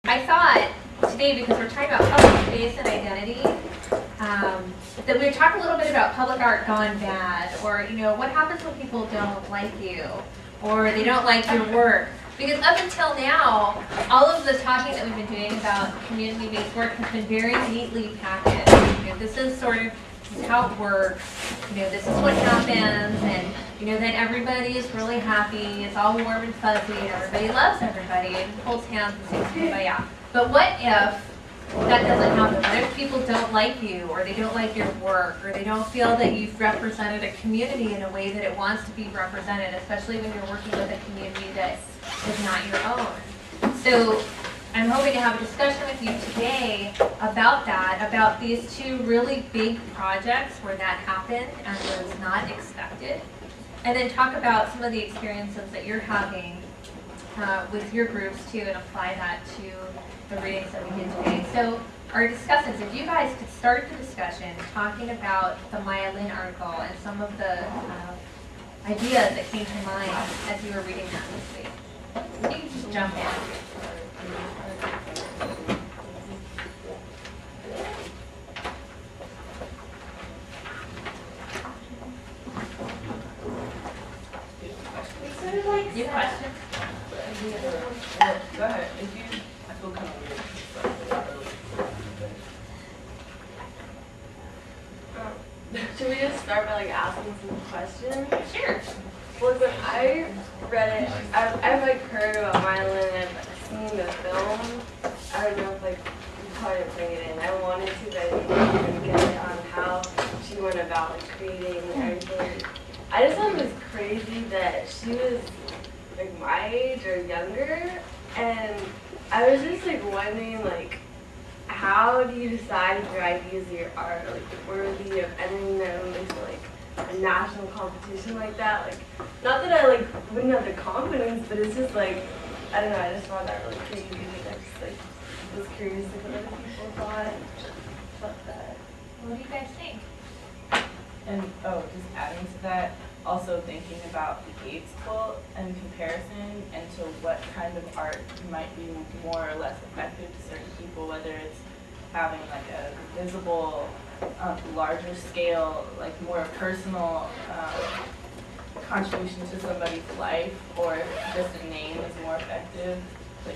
I thought today, because we're talking about public space and identity, that we would talk a little bit about public art gone bad, or what happens when people don't like you, or they don't like your work. Because up until now, all of the talking that we've been doing about community-based work has been very neatly packaged. This is how it works. This is what happens, and then everybody is really happy. It's all warm and fuzzy, and everybody loves everybody and holds hands and sings kumbaya. But what if that doesn't happen? What if people don't like you, or they don't like your work, or they don't feel that you've represented a community in a way that it wants to be represented, especially when you're working with a community that is not your own? So I'm hoping to have a discussion with you today about that, about these two really big projects where that happened and was not expected, and then talk about some of the experiences that you're having with your groups too, and apply that to the readings that we did today. So our discussants, if you guys could start the discussion talking about the Maya Lin article and some of the ideas that came to mind as you were reading that this week. You can just jump in. Your questions? Go ahead. I feel kind of weird. Should we just start by asking some questions? Sure. Well, when I read it, I've heard about Maya Lin and I've seen the film. I don't know if you probably didn't bring it in. I wanted to, but I didn't get it on how she went about creating everything. I just thought it was crazy that she was my age or younger, and I was just wondering how do you decide if your ideas or your art are worthy of entering them into a national competition like that? Not that I wouldn't have the confidence, but it's just I don't know, I just found that really crazy. I just was curious what other people thought about that. What do you guys think? And just adding to that, also thinking about the Gates quote and comparison and to what kind of art might be more or less effective to certain people, whether it's having a visible, larger scale, more personal contribution to somebody's life, or if just a name is more effective.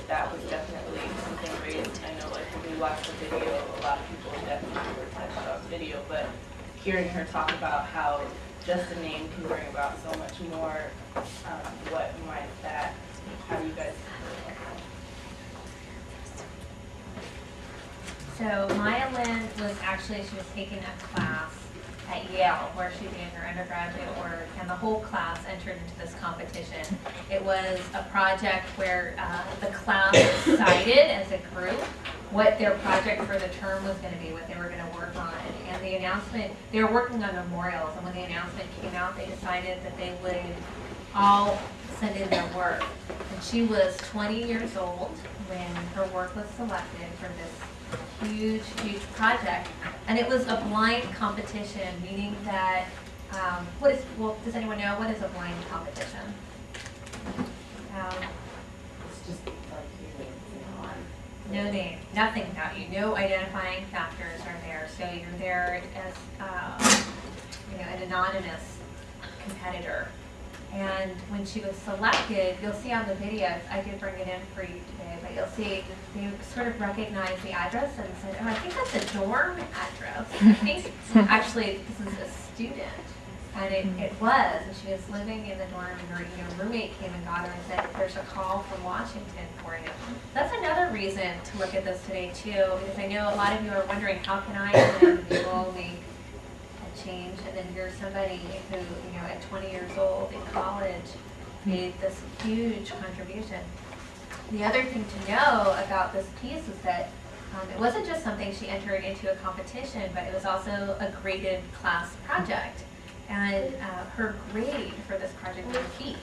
That was definitely something raised. I know when we watched the video, a lot of people definitely were touched on video, but hearing her talk about how just a name can bring about so much more, what might that, how do you guys feel about that? So Maya Lin she was taking a class at Yale where she did her undergraduate work, and the whole class entered into this competition. It was a project where the class decided as a group what their project for the term was going to be, what they were going to work on. And the announcement, they were working on memorials, and when the announcement came out, they decided that they would all send in their work. And she was 20 years old when her work was selected for this huge, huge project. And it was a blind competition, meaning that, does anyone know what is a blind competition? It's just no name, nothing about you, no identifying factors are there. So you're there as an anonymous competitor. And when she was selected, you'll see on the video, I did bring it in for you today, but you'll see they sort of recognized the address and said, oh, I think that's a dorm address. I think actually this is a student. And it was, and she was living in the dorm, and her roommate came and got her and said, there's a call from Washington for you. That's another reason to look at this today too, because I know a lot of you are wondering, how can I as an individual make a change? And then here's somebody who, at 20 years old in college, made this huge contribution. The other thing to know about this piece is that it wasn't just something she entered into a competition, but it was also a graded class project. And her grade for this project was B.